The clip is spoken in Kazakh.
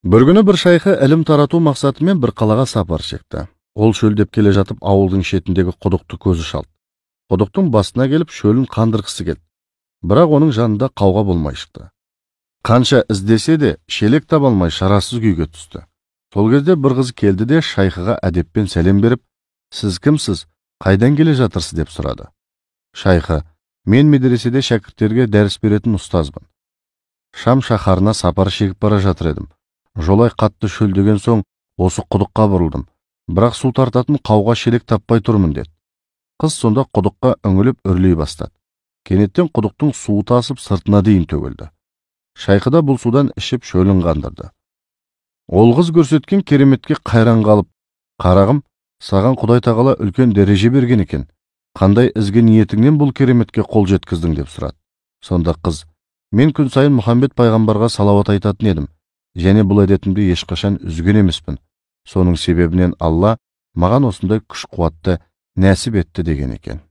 Bir күні bir шайхы ілім тарату мақсатымен бір қалаға сапар шекті. Ол шөлдеп келе жатып ауылдың шетіндегі құдықты көзі шалды. Құдықтың басына келіп шөлін қандырғысы келді. Бірақ оның жанында қауға болмай шықты. Қанша іздесе де шелек таба алмай шарасыз күйге түсті. Сол кезде бір қыз келді де шайхыға әдеппен сәлем беріп, "Сіз кімсіз? Қайдан келе жатырсыз?" деп сұрады. Шайхы: "Мен медреседе шәкірттерге дәріс беретін ұстазбын. Шам шаһарына сапар шегіп бара жатыр едім. Жолай қатты шөлдеген соң осы құдыққа бұрылдым. Бірақ су тартатын қауға шелек таппай тұрмын" деді. Қыз сонда құдыққа үңіліп үрлей бастады. Кенеттен құдықтың суы тасып сыртына дейін төгілді. Шайхы да бұл судан ішіп шөлін қандырды. Ол қыз көрсеткен кереметке қайран қалып, "Қарағым, саған Құдай тағала үлкен дәреже берген екен. Қандай ізгі ниетіңнен бұл кереметке қол жеткіздің?" деп сұрады. Сонда қыз: "Мен күн сайын Мұхаммед пайғамбарға салауат айтатын едім. Және бұл әдетімді ешқашан үзген емеспін. Соның себебінен Алла маған осындай күш-қуатты нәсіп етті" деген екен.